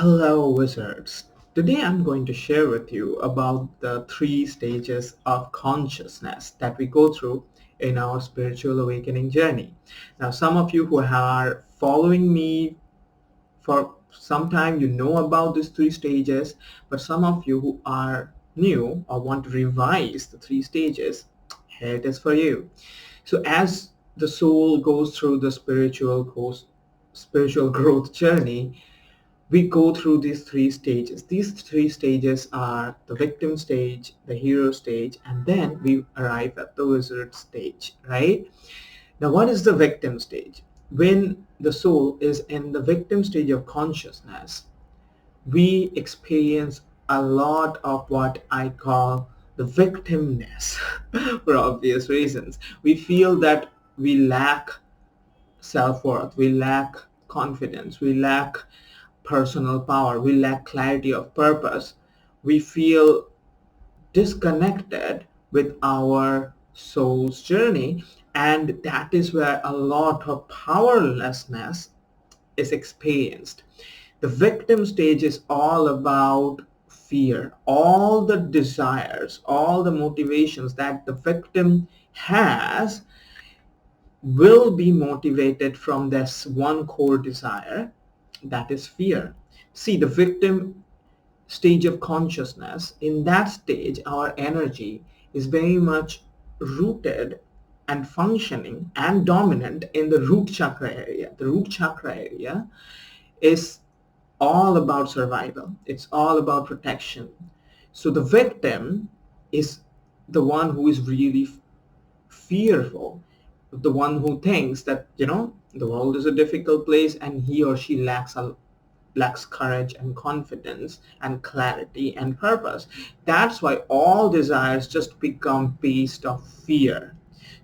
Hello, wizards. Today I'm going to share with you about the three stages of consciousness that we go through in our spiritual awakening journey. Now, some of you who are following me for some time, you know about these three stages, but some of you who are new or want to revise the three stages, here it is for you. So as the soul goes through the spiritual growth journey, we go through these three stages. These three stages are the victim stage, the hero stage, and then we arrive at the wizard stage, right? Now, what is the victim stage? When the soul is in the victim stage of consciousness, we experience a lot of what I call the victimness for obvious reasons. We feel that we lack self-worth, we lack confidence, we lack personal power, we lack clarity of purpose, we feel disconnected with our soul's journey, and that is where a lot of powerlessness is experienced. The victim stage is all about fear, all the desires, all the motivations that the victim has will be motivated from this one core desire, that is fear. See, the victim stage of consciousness, in that stage our energy is very much rooted and functioning and dominant in the root chakra area. The root chakra area is all about survival, it's all about protection. So the victim is the one who is really fearful, the one who thinks that the world is a difficult place, and he or she lacks courage and confidence and clarity and purpose. That's why all desires just become based of fear.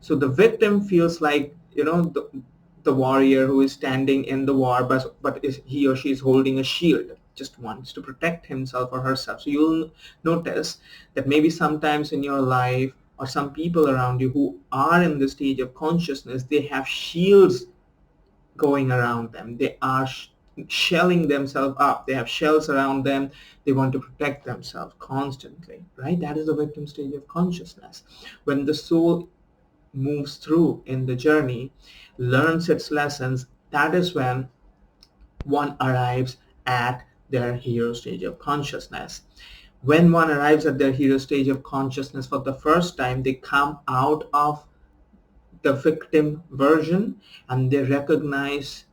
So the victim feels like the warrior who is standing in the war, but he or she is holding a shield, just wants to protect himself or herself. So you'll notice that maybe sometimes in your life, or some people around you who are in the stage of consciousness, they have shields going around them. They are shelling themselves up. They have shells around them. They want to protect themselves constantly, right? That is the victim stage of consciousness. When the soul moves through in the journey, learns its lessons, that is when one arrives at their hero stage of consciousness. When one arrives at their hero stage of consciousness for the first time, they come out of the victim version and they recognize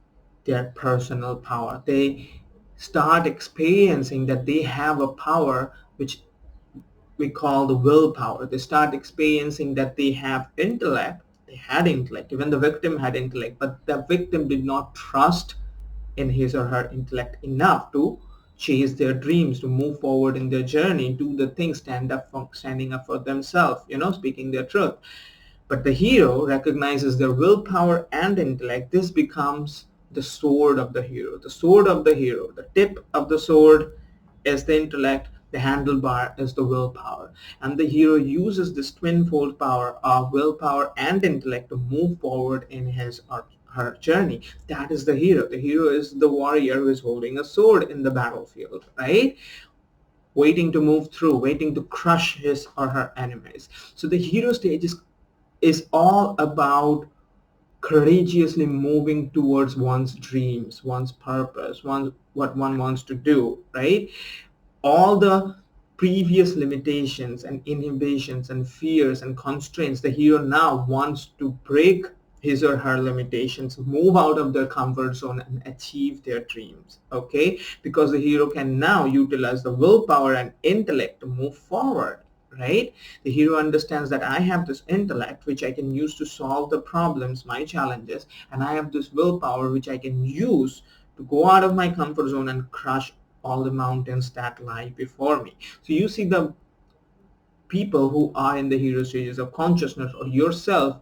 their personal power. They start experiencing that they have a power which we call the willpower. They start experiencing that they have intellect. They had intellect. Even the victim had intellect, but the victim did not trust in his or her intellect enough to chase their dreams, to move forward in their journey, do the things, standing up for themselves, speaking their truth. But the hero recognizes their willpower and intellect. This becomes the sword of the hero. The sword of the hero, the tip of the sword is the intellect, the handlebar is the willpower. And the hero uses this twinfold power of willpower and intellect to move forward in his or her journey. That is the hero. The hero is the warrior who is holding a sword in the battlefield, right? Waiting to move through, waiting to crush his or her enemies. So the hero stage is all about courageously moving towards one's dreams, one's purpose, what one wants to do, right? All the previous limitations and inhibitions and fears and constraints, the hero now wants to break his or her limitations, move out of their comfort zone and achieve their dreams, okay? Because the hero can now utilize the willpower and intellect to move forward, right? The hero understands that I have this intellect which I can use to solve the problems, my challenges, and I have this willpower which I can use to go out of my comfort zone and crush all the mountains that lie before me. So you see, the people who are in the hero stages of consciousness, or yourself,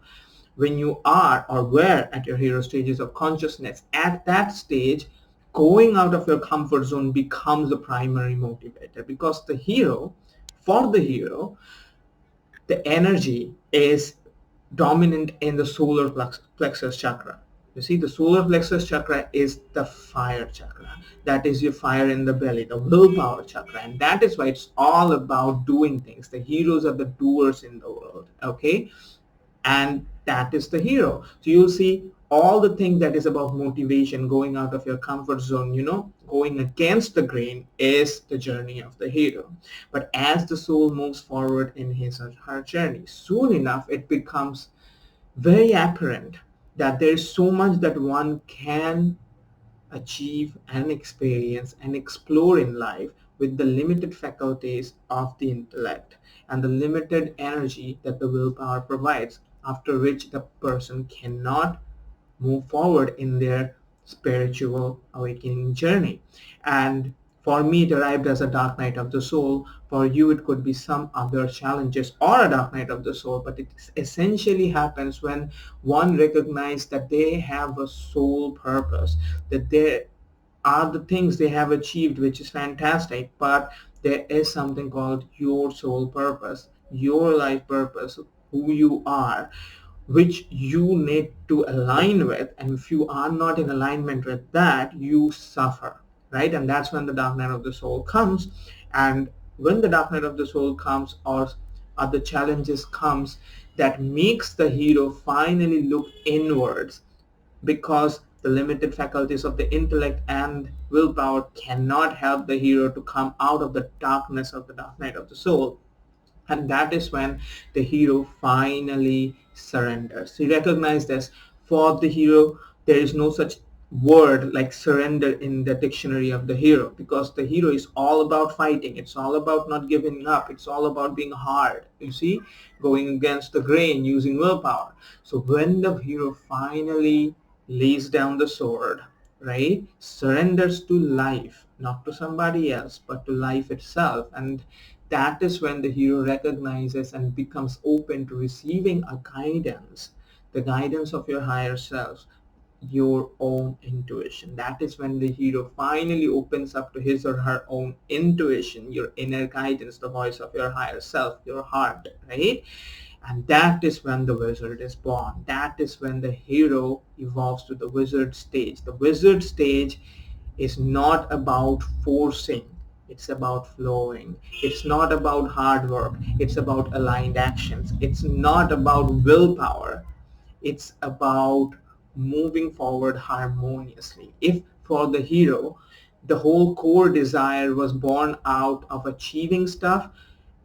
when you are or were at your hero stages of consciousness, at that stage, going out of your comfort zone becomes the primary motivator, because for the hero, the energy is dominant in the solar plexus chakra. You see, the solar plexus chakra is the fire chakra. That is your fire in the belly, the willpower chakra. And that is why it's all about doing things. The heroes are the doers in the world. Okay? And that is the hero. So you'll see all the things that is about motivation, going out of your comfort zone, going against the grain is the journey of the hero. But as the soul moves forward in his or her journey, soon enough it becomes very apparent that there is so much that one can achieve and experience and explore in life with the limited faculties of the intellect and the limited energy that the willpower provides, after which the person cannot move forward in their spiritual awakening journey. And for me, it arrived as a dark night of the soul. For you, it could be some other challenges or a dark night of the soul, but it essentially happens when one recognizes that they have a soul purpose, that there are the things they have achieved, which is fantastic, but there is something called your soul purpose, your life purpose, who you are, which you need to align with. And if you are not in alignment with that, you suffer, right? And that's when the dark night of the soul comes. And when the dark night of the soul comes, or other challenges comes, that makes the hero finally look inwards, because the limited faculties of the intellect and willpower cannot help the hero to come out of the darkness of the dark night of the soul. And that is when the hero finally surrenders. He recognized this. For the hero, there is no such word like surrender in the dictionary of the hero, because the hero is all about fighting. It's all about not giving up. It's all about being hard, you see, going against the grain, using willpower. So when the hero finally lays down the sword, right, surrenders to life, not to somebody else, but to life itself, and that is when the hero recognizes and becomes open to receiving a guidance, the guidance of your higher self, your own intuition. That is when the hero finally opens up to his or her own intuition, your inner guidance, the voice of your higher self, your heart, right? And that is when the wizard is born. That is when the hero evolves to the wizard stage. The wizard stage is not about forcing, it's about flowing. It's not about hard work, it's about aligned actions. It's not about willpower, it's about moving forward harmoniously. If for the hero the whole core desire was born out of achieving stuff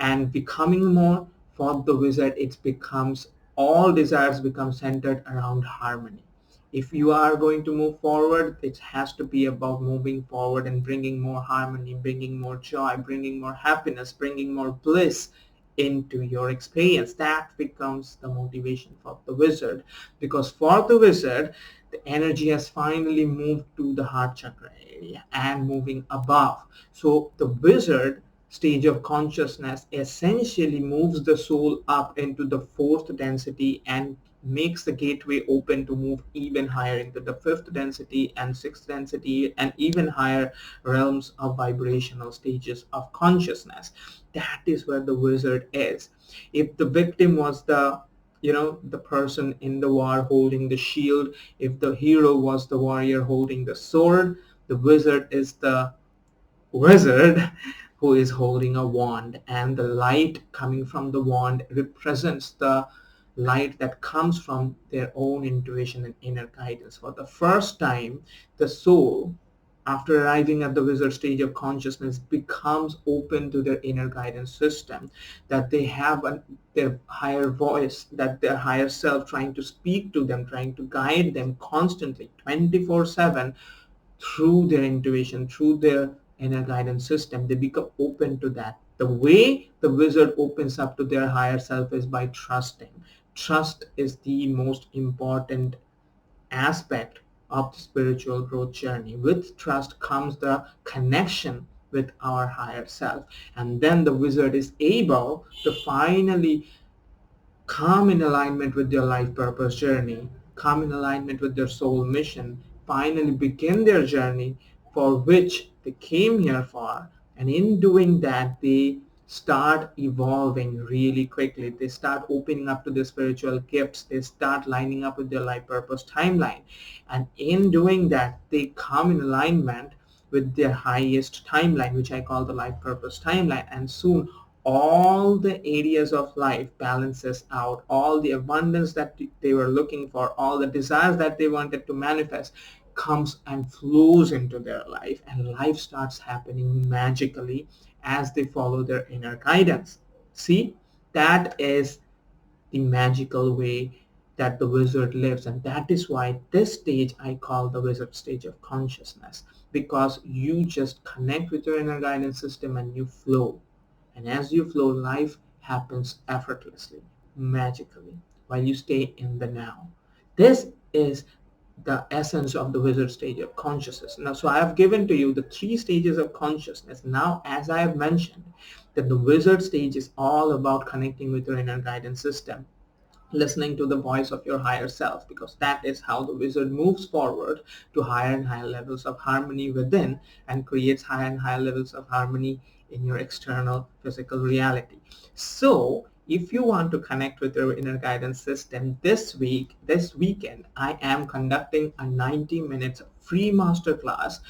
and becoming more, for the wizard it becomes, all desires become centered around harmony. If you are going to move forward, it has to be about moving forward and bringing more harmony, bringing more joy, bringing more happiness, bringing more bliss into your experience. That becomes the motivation for the wizard, because for the wizard the energy has finally moved to the heart chakra area and moving above. So the wizard stage of consciousness essentially moves the soul up into the fourth density and makes the gateway open to move even higher into the fifth density and sixth density and even higher realms of vibrational stages of consciousness. That is where the wizard is. If the victim was the person in the war holding the shield, if the hero was the warrior holding the sword, the wizard is the wizard who is holding a wand, and the light coming from the wand represents the light that comes from their own intuition and inner guidance. For the first time, the soul, after arriving at the wizard stage of consciousness, becomes open to their inner guidance system, that they have their higher voice, that their higher self trying to speak to them, trying to guide them constantly 24/7 through their intuition, through their inner guidance system. They become open to that. The way the wizard opens up to their higher self is by trusting. Trust is the most important aspect of the spiritual growth journey. With trust comes the connection with our higher self. And then the wizard is able to finally come in alignment with their life purpose journey, come in alignment with their soul mission, finally begin their journey for which they came here for. And in doing that, they start evolving really quickly. They start opening up to their spiritual gifts. They start lining up with their life purpose timeline. And in doing that, they come in alignment with their highest timeline, which I call the life purpose timeline. And soon all the areas of life balances out. All the abundance that they were looking for, all the desires that they wanted to manifest comes and flows into their life, and life starts happening magically as they follow their inner guidance. See, that is the magical way that the wizard lives, and that is why this stage I call the wizard stage of consciousness, because you just connect with your inner guidance system and you flow. And as you flow, life happens effortlessly, magically, while you stay in the now. This is the essence of the wizard stage of consciousness. Now, so I have given to you the three stages of consciousness. Now, as I have mentioned, that the wizard stage is all about connecting with your inner guidance system, listening to the voice of your higher self, because that is how the wizard moves forward to higher and higher levels of harmony within, and creates higher and higher levels of harmony in your external physical reality. So if you want to connect with your inner guidance system, this weekend, I am conducting a 90 minutes free masterclass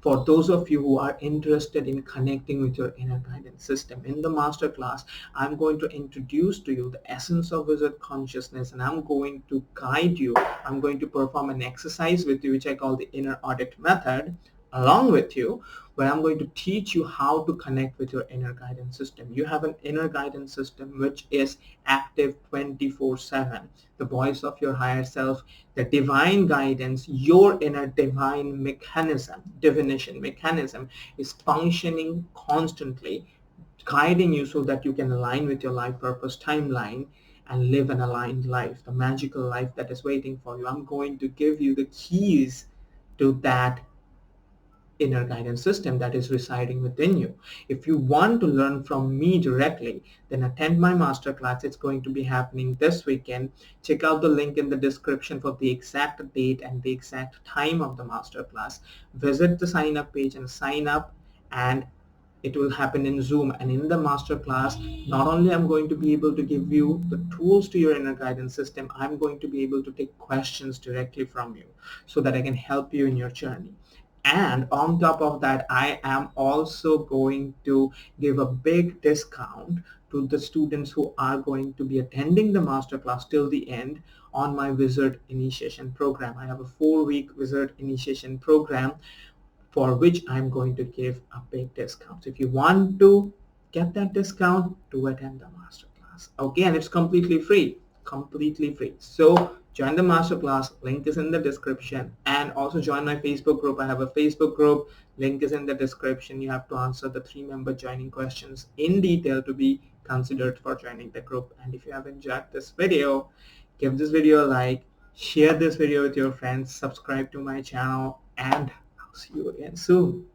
for those of you who are interested in connecting with your inner guidance system. In the masterclass, I'm going to introduce to you the essence of wizard consciousness, and I'm going to guide you. I'm going to perform an exercise with you, which I call the inner audit method, along with you, where I'm going to teach you how to connect with your inner guidance system. You have an inner guidance system which is active 24/7. The voice of your higher self, the divine guidance, your inner divine mechanism, divination mechanism is functioning constantly, guiding you so that you can align with your life purpose timeline and live an aligned life, the magical life that is waiting for you. I'm going to give you the keys to that inner guidance system that is residing within you. If you want to learn from me directly, then attend my masterclass. It's going to be happening this weekend. Check out the link in the description for the exact date and the exact time of the masterclass. Visit the sign up page and sign up, and it will happen in Zoom. And in the masterclass, not only I'm going to be able to give you the tools to your inner guidance system, I'm going to be able to take questions directly from you so that I can help you in your journey. And on top of that, I am also going to give a big discount to the students who are going to be attending the masterclass till the end on my Wizard Initiation Program. I have a 4-week Wizard Initiation Program for which I'm going to give a big discount. So if you want to get that discount, to attend the masterclass. Okay, and it's completely free, completely free. So join the masterclass, link is in the description, and also join my Facebook group. I have a Facebook group, link is in the description. You have to answer the 3-member joining questions in detail to be considered for joining the group. And if you have enjoyed this video, give this video a like, share this video with your friends, subscribe to my channel, and I'll see you again soon.